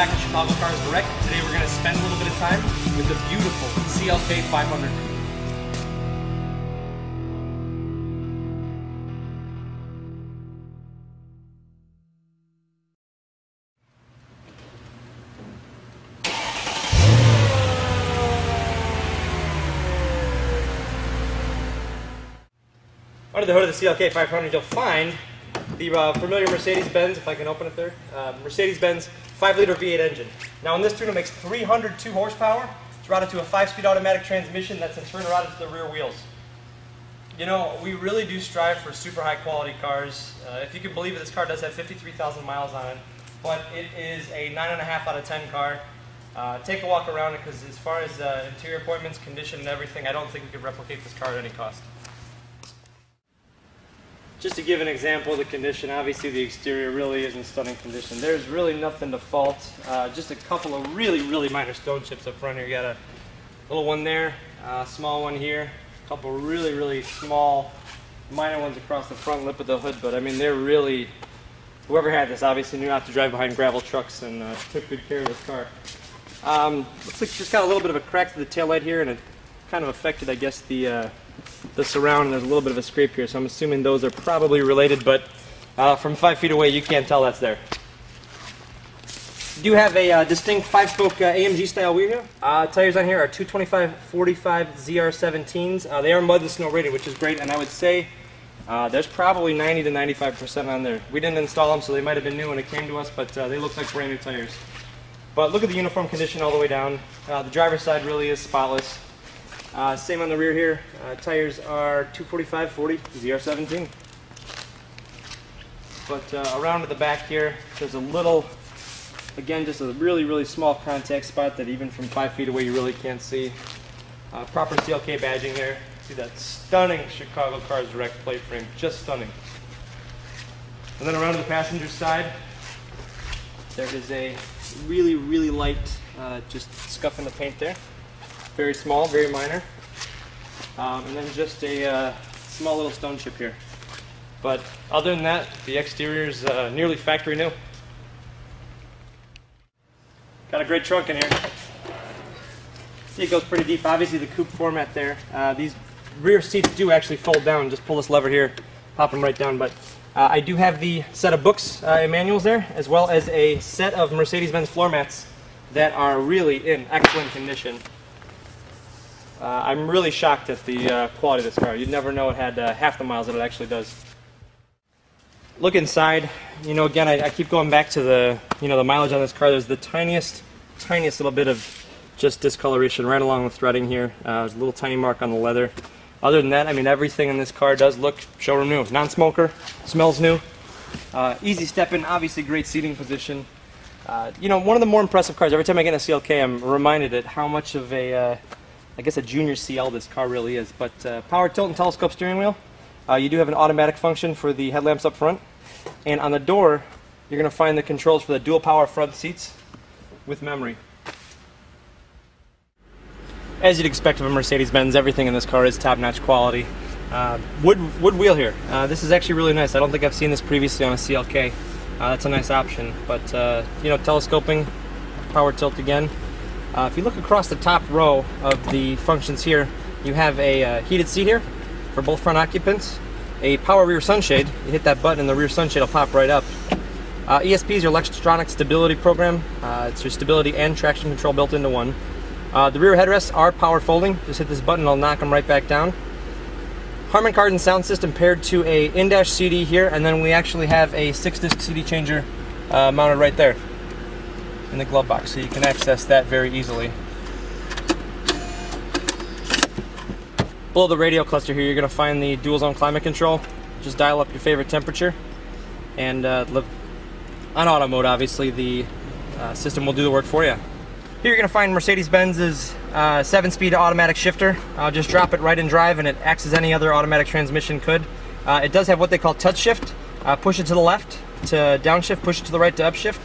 back to Chicago Cars Direct. Today we're going to spend a little bit of time with the beautiful CLK500. Under the hood of the CLK500 you'll find the familiar Mercedes-Benz, if I can open it there, Mercedes-Benz 5-liter V8 engine. Now in this tune it makes 302 horsepower. It's routed to a 5-speed automatic transmission that's in turn routed to the rear wheels. You know, we really do strive for super high quality cars. If you can believe it, this car does have 53,000 miles on it, but it is a 9.5 out of 10 car. Take a walk around it, because as far as interior appointments, condition and everything, I don't think we could replicate this car at any cost. Just to give an example of the condition, obviously the exterior really is in stunning condition. There's really nothing to fault. Just a couple of really minor stone chips up front here. You got a little one there, a small one here, a couple really small minor ones across the front lip of the hood, but I mean they're really, whoever had this obviously knew not to drive behind gravel trucks and took good care of this car. Looks like it's just got a little bit of a crack to the taillight here, and it kind of affected, I guess, the surround, and there's a little bit of a scrape here, so I'm assuming those are probably related, but from 5 feet away you can't tell that's there. You do have a distinct 5-spoke AMG style wheel here. Tires on here are 225/45 ZR17s. They are mud and snow rated, which is great, and I would say there's probably 90 to 95% on there. We didn't install them, so they might have been new when it came to us, but they look like brand new tires. But look at the uniform condition all the way down. The driver's side really is spotless. Same on the rear here. Tires are 245/40 ZR17. But around to the back here, there's a little, again, just a really small contact spot that even from 5 feet away you really can't see. Proper CLK badging here. See that stunning Chicago Cars Direct plate frame, just stunning. And then around to the passenger side, there is a really light, just scuff in the paint there. Very small, very minor. And then just a small little stone chip here. But other than that, the exterior is nearly factory new. Got a great trunk in here. See, it goes pretty deep. Obviously the coupe format there. These rear seats do actually fold down. Just pull this lever here, pop them right down. But I do have the set of books and manuals there, as well as a set of Mercedes-Benz floor mats that are really in excellent condition. I'm really shocked at the quality of this car. You'd never know it had half the miles that it actually does. Look inside. You know, again, I keep going back to the, the mileage on this car. There's the tiniest little bit of just discoloration right along the threading here. There's a little tiny mark on the leather. Other than that, I mean, everything in this car does look showroom new. Non-smoker, smells new. Easy step in, obviously great seating position. One of the more impressive cars. Every time I get in a CLK, I'm reminded at how much of a I guess a junior CL this car really is. But power tilt and telescope steering wheel. You do have an automatic function for the headlamps up front. And on the door, you're going to find the controls for the dual power front seats with memory. As you'd expect of a Mercedes-Benz, everything in this car is top-notch quality. Wood wheel here. This is actually really nice. I don't think I've seen this previously on a CLK. That's a nice option. But telescoping, power tilt again. If you look across the top row of the functions here, you have a heated seat here for both front occupants, a power rear sunshade. You hit that button and the rear sunshade will pop right up. ESP is your electronic stability program. It's your stability and traction control built into one. The rear headrests are power folding. Just hit this button, it'll knock them right back down. Harman Kardon sound system paired to a in-dash CD here, and then we actually have a 6-disc CD changer mounted right there in the glove box, so you can access that very easily. Below the radio cluster here, you're going to find the dual zone climate control. Just dial up your favorite temperature, and on auto mode, obviously, the system will do the work for you. Here you're going to find Mercedes-Benz's 7-speed automatic shifter. Just drop it right in drive and it acts as any other automatic transmission could. It does have what they call touch shift. Push it to the left to downshift, push it to the right to upshift.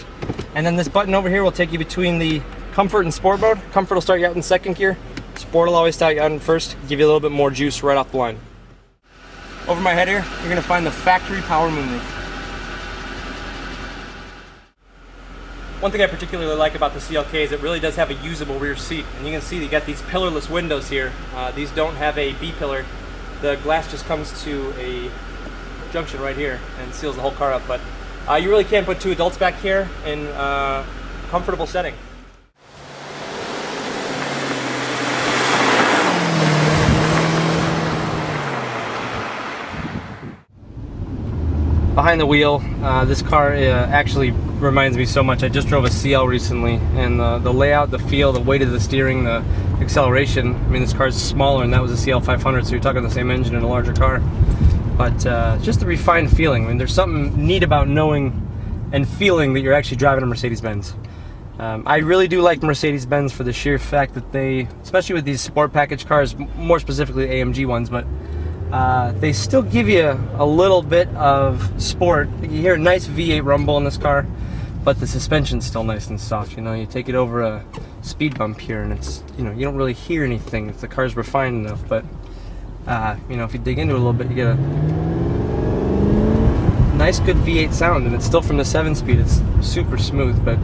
And then this button over here will take you between the comfort and sport mode. Comfort will start you out in second gear. Sport will always start you out in first, give you a little bit more juice right off the line. Over my head here, you're going to find the factory power moonroof. One thing I particularly like about the CLK is it really does have a usable rear seat, and you can see you got these pillarless windows here. These don't have a B-pillar. The glass just comes to a junction right here and seals the whole car up, but you really can put two adults back here in a comfortable setting. Behind the wheel, this car actually reminds me so much. I just drove a CL recently, and the layout, the feel, the weight of the steering, the acceleration. I mean, this car is smaller, and that was a CL500, so you're talking the same engine in a larger car. But just the refined feeling. I mean, there's something neat about knowing and feeling that you're actually driving a Mercedes-Benz. I really do like Mercedes-Benz for the sheer fact that they, especially with these sport package cars, more specifically AMG ones, but they still give you a little bit of sport. You hear a nice V8 rumble in this car, but the suspension's still nice and soft. You know, you take it over a speed bump here, and it's, you know, you don't really hear anything if the car's refined enough. But you know, if you dig into it a little bit, you get a nice, good V8 sound, and it's still from the 7-speed. It's super smooth, but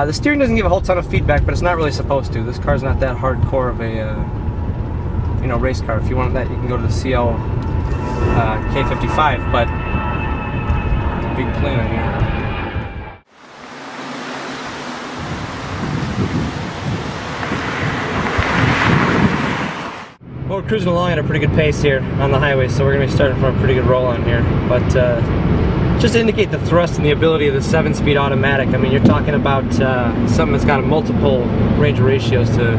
the steering doesn't give a whole ton of feedback, but it's not really supposed to. This car's not that hardcore of a you know, race car. If you want that, you can go to the CLK500, but big plan on here. Well, we're cruising along at a pretty good pace here on the highway, so we're going to be starting from a pretty good roll on here. But just to indicate the thrust and the ability of the 7-speed automatic, I mean, you're talking about something that's got a multiple range of ratios to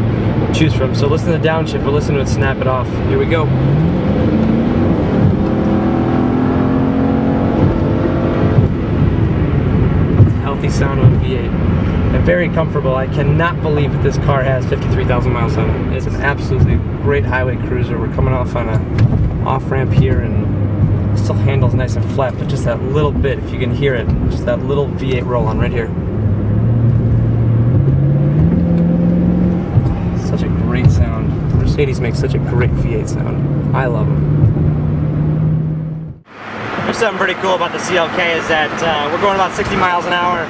choose from. So listen to the downshift, or listen to it snap it off. Here we go. It's a healthy sound of a V8. And very comfortable. I cannot believe that this car has 53,000 miles on it. It's an absolutely great highway cruiser. We're coming off on a off-ramp here, and it still handles nice and flat, but just that little bit, if you can hear it, just that little V8 roll-on right here. Such a great sound. Mercedes makes such a great V8 sound. I love them. There's something pretty cool about the CLK is that we're going about 60 miles an hour,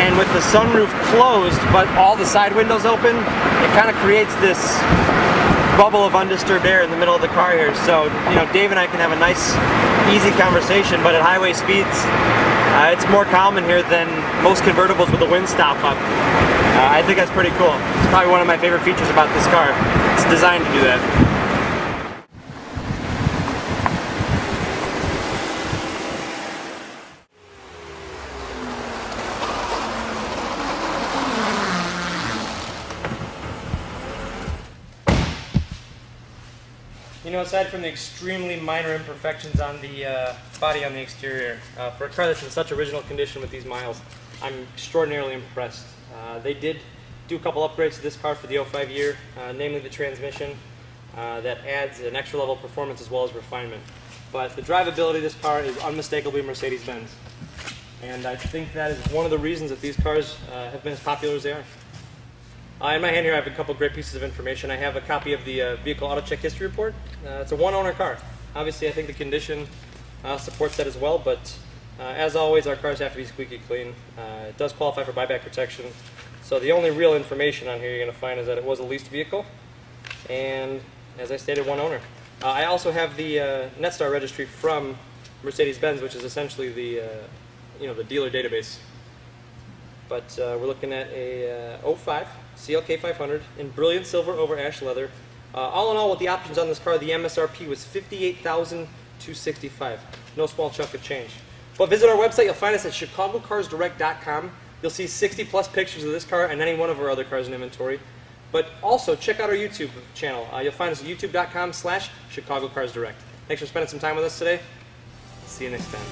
and with the sunroof closed but all the side windows open, it kind of creates this bubble of undisturbed air in the middle of the car here. So, you know, Dave and I can have a nice, easy conversation, but at highway speeds, it's more common here than most convertibles with a wind stop up. I think that's pretty cool. It's probably one of my favorite features about this car. It's designed to do that. You know, aside from the extremely minor imperfections on the body on the exterior, for a car that's in such original condition with these miles, I'm extraordinarily impressed. They did do a couple upgrades to this car for the 05 year, namely the transmission, that adds an extra level of performance as well as refinement. But the drivability of this car is unmistakably Mercedes-Benz. And I think that is one of the reasons that these cars have been as popular as they are. In my hand here I have a couple great pieces of information. I have a copy of the Vehicle Auto Check History Report. It's a one-owner car. Obviously I think the condition supports that as well, but as always our cars have to be squeaky clean. It does qualify for buyback protection. So the only real information on here you're going to find is that it was a leased vehicle, and as I stated, one owner. I also have the NetStar registry from Mercedes-Benz, which is essentially the the dealer database. But we're looking at a 05 CLK500 in brilliant silver over ash leather. All in all, with the options on this car, the MSRP was $58,265. No small chunk of change. But visit our website. You'll find us at chicagocarsdirect.com. You'll see 60 plus pictures of this car and any one of our other cars in inventory. But also check out our YouTube channel. You'll find us at youtube.com/chicagocarsdirect. Thanks for spending some time with us today. See you next time.